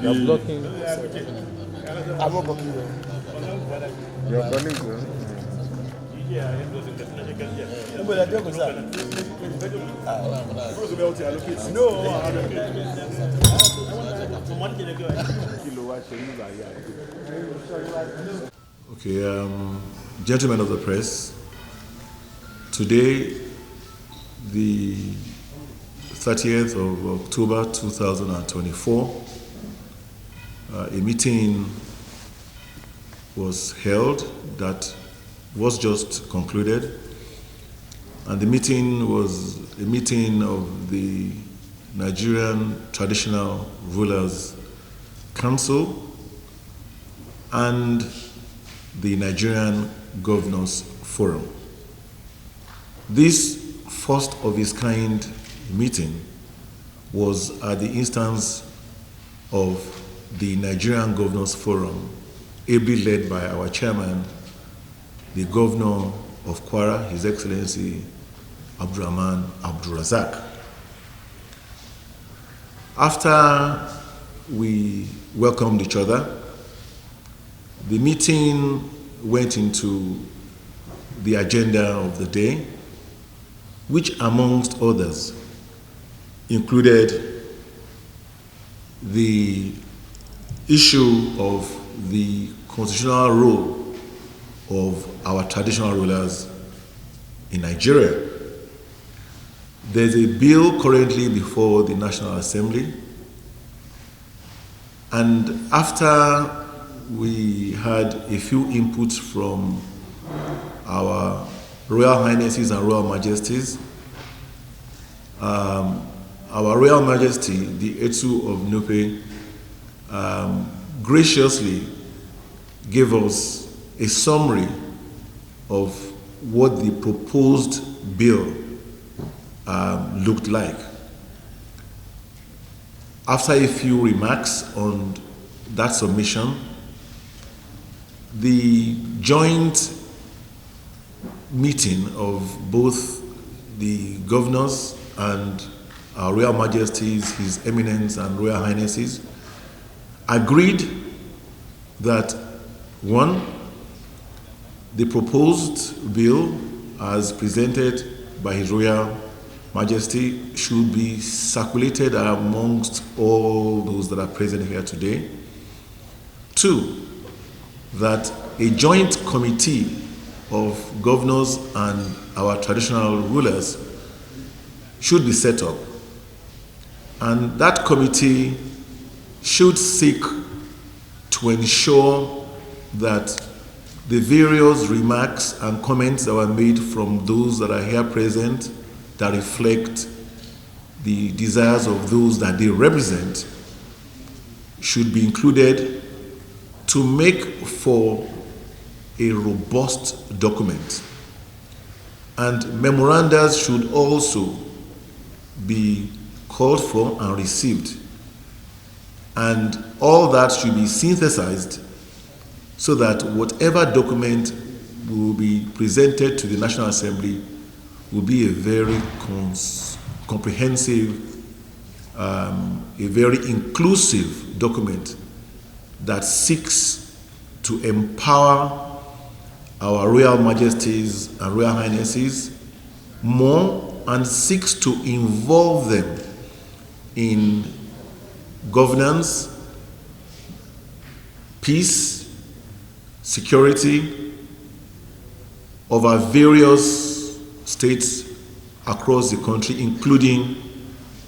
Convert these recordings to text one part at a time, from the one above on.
You're blocking. I'm not blocking you. You're blocking, sir. Okay, gentlemen of the press, today, the 30th of October 2024, a meeting was held that was just concluded, and the meeting was a meeting of the Nigerian Traditional Rulers Council and the Nigerian Governors Forum. This first of its kind meeting was at the instance of the Nigerian Governors Forum, ably led by our chairman, the Governor of Kwara, His Excellency Abdurrahman Abdulrazak. After we welcomed each other, the meeting went into the agenda of the day, which amongst others included the issue of the constitutional role of our traditional rulers in Nigeria. There's a bill currently before the National Assembly, and after we had a few inputs from our Royal Highnesses and Royal Majesties, our Royal Majesty, the Etu of Nupe, graciously gave us a summary of what the proposed bill looked like. After a few remarks on that submission, the joint meeting of both the governors and our Royal Majesties, His Eminence and Royal Highnesses, agreed that, one, the proposed bill as presented by His Royal Majesty should be circulated amongst all those that are present here today. Two, that a joint committee of governors and our traditional rulers should be set up, and that committee should seek to ensure that the various remarks and comments that were made from those that are here present that reflect the desires of those that they represent should be included to make for a robust document. And memoranda should also be called for and received. And all that should be synthesized so that whatever document will be presented to the National Assembly will be a very comprehensive, a very inclusive document that seeks to empower our Royal Majesties and Royal Highnesses more and seeks to involve them in governance, peace, security of our various states across the country, including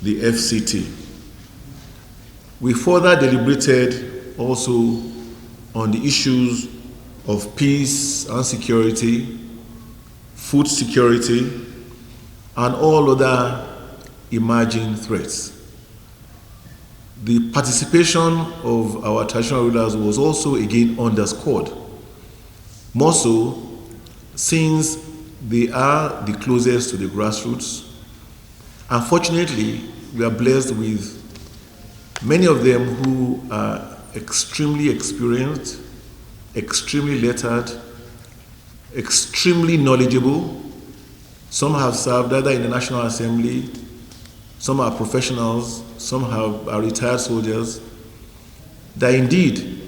the FCT. We further deliberated also on the issues of peace and security, food security, and all other emerging threats. The participation of our traditional rulers was also again underscored, more so since they are the closest to the grassroots. Unfortunately, we are blessed with many of them who are extremely experienced, extremely lettered, extremely knowledgeable, Some have served either in the National Assembly, some are professionals, some are retired soldiers, that indeed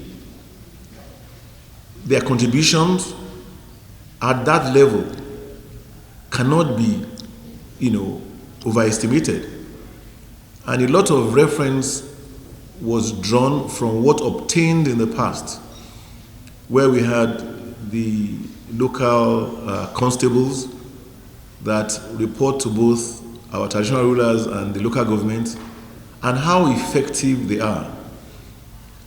their contributions at that level cannot be, overestimated. And a lot of reference was drawn from what obtained in the past, where we had the local constables that report to both our traditional rulers and the local government, and how effective they are.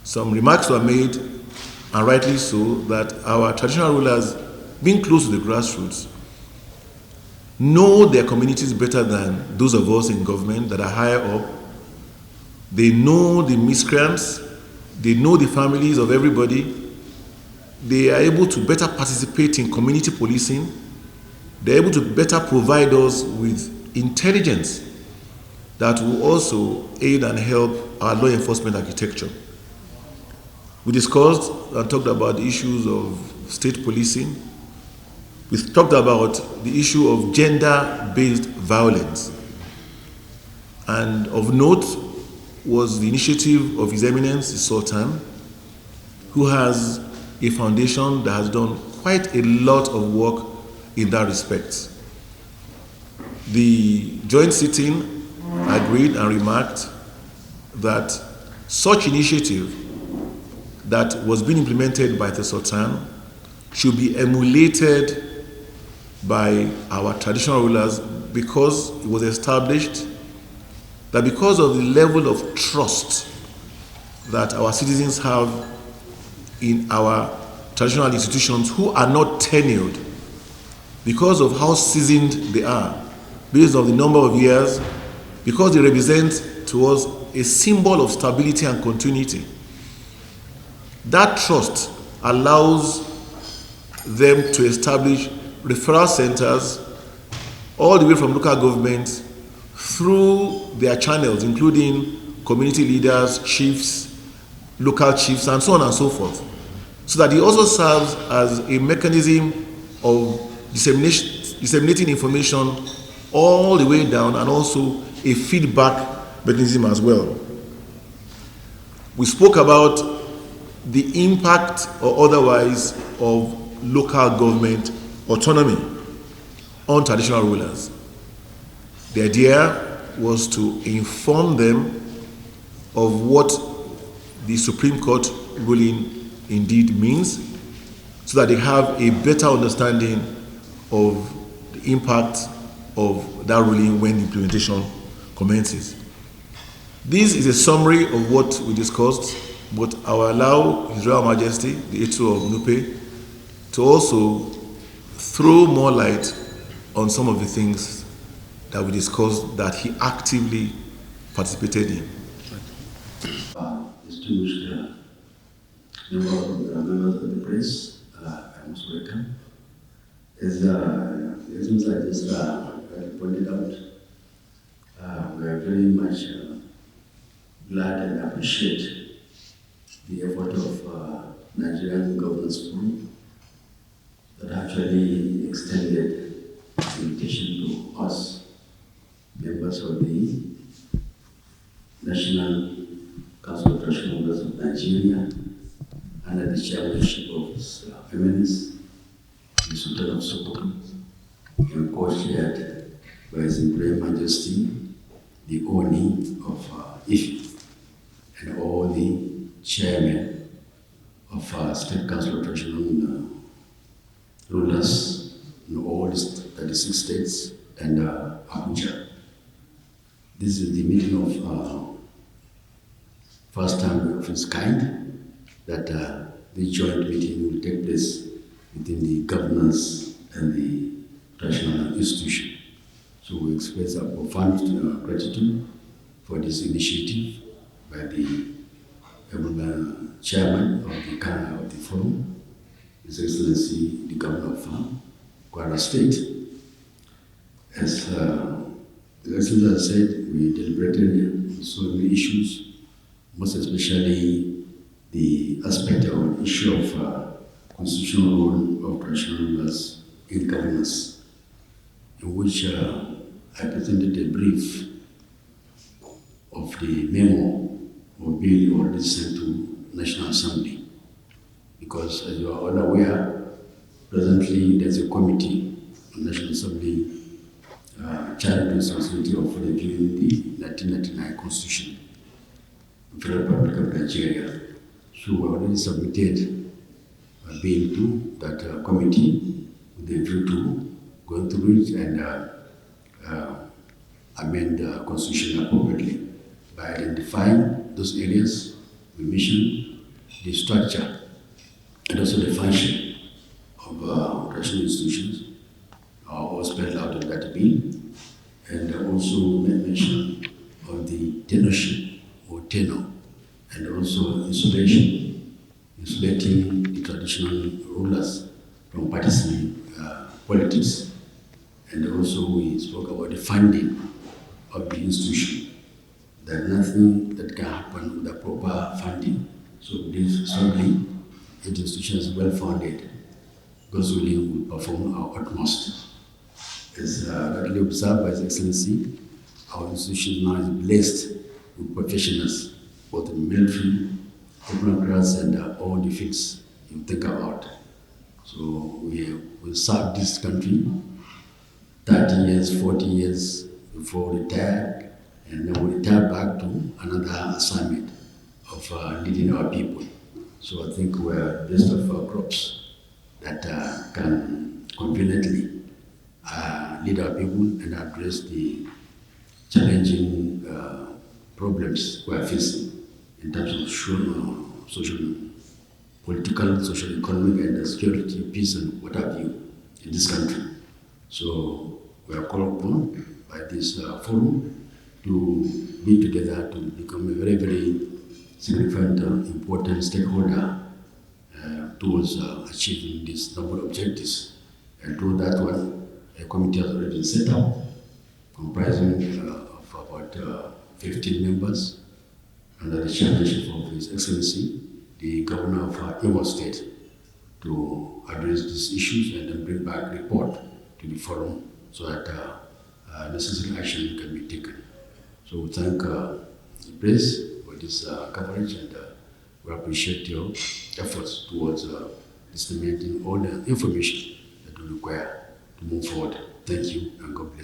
Some remarks were made, and rightly so, that our traditional rulers, being close to the grassroots, know their communities better than those of us in government that are higher up. They know the miscreants, they know the families of everybody. They are able to better participate in community policing. They're able to better provide us with intelligence that will also aid and help our law enforcement architecture. We discussed and talked about the issues of state policing. We talked about the issue of gender-based violence. And of note was the initiative of His Eminence, the Sultan, who has a foundation that has done quite a lot of work in that respect. The joint sitting agreed and remarked that such initiative that was being implemented by the Sultan should be emulated by our traditional rulers, because it was established that because of the level of trust that our citizens have in our traditional institutions who are not tenured, because of how seasoned they are, based on the number of years, because they represent to us a symbol of stability and continuity. That trust allows them to establish referral centers all the way from local government through their channels, including community leaders, chiefs, local chiefs, and so on and so forth. So that it also serves as a mechanism of disseminating information all the way down, and also a feedback mechanism as well. We spoke about the impact or otherwise of local government autonomy on traditional rulers. The idea was to inform them of what the Supreme Court ruling indeed means, so that they have a better understanding of the impact of that ruling when the implementation commences. This is a summary of what we discussed, but I will allow His Royal Majesty, the Etu of Nupe, to also throw more light on some of the things that we discussed that he actively participated in. Distinguished members of the press, I most welcome. As things like this pointed out, we are very much glad and appreciate the effort of Nigerian Governance Forum that actually extended the invitation to us, members of the National Council of Traditional Rulers of Nigeria, under the chairmanship of His Eminence, the Sultan of Sokoto, and co-chaired by His Imperial Majesty, the Oni of Ife, and all the chairmen of State Council of Traditional Rulers in all 36 states and Abuja. This is the meeting of first time of its kind that the joint meeting will take place within the governance and the traditional institution. So we express our profound gratitude for this initiative by the chairman of the forum, His Excellency the Governor of Kwara State. As the Excellency said, we deliberated on so many issues, most especially the aspect of issue of constitutional role of traditional rulers in governance. in which I presented a brief of the memo or bill already sent to National Assembly. Because as you are all aware, presently there's a committee on National Assembly charged with the responsibility of reviewing the 1999 Constitution of the Republic of Nigeria. So we already submitted a bill to that committee with a view to going through it and amend the Constitution appropriately by identifying those areas we mentioned, the structure and also the function of national institutions are all spelled out in that bill, and also mention of the tenureship or tenure, and also insulating the traditional rulers from partisan politics. And also we spoke about the funding of the institution, that nothing that can happen without proper funding. So this strongly, the institution is well founded. God's willing, will perform our utmost. As rightly observed by His Excellency, our institution now is blessed with professionals, both in military, technocrats, and all the fields you think about. So we serve this country 30 years, 40 years before retire, and then we retire back to another assignment of leading our people. So I think we're best of our crops that can conveniently lead our people and address the challenging problems we are facing in terms of social, political, social, economic, and security, peace, and what have you in this country. So we are called upon by this forum to be together to become a very, very significant, important stakeholder towards achieving this noble objectives. And through that one, a committee has already been set up, comprising of about 15 members, under the chairmanship of His Excellency, the Governor of Imo State, to address these issues and then bring back a report to the forum so that necessary action can be taken. So we thank the press for this coverage, and we appreciate your efforts towards disseminating all the information that we require to move forward. Thank you, and God bless.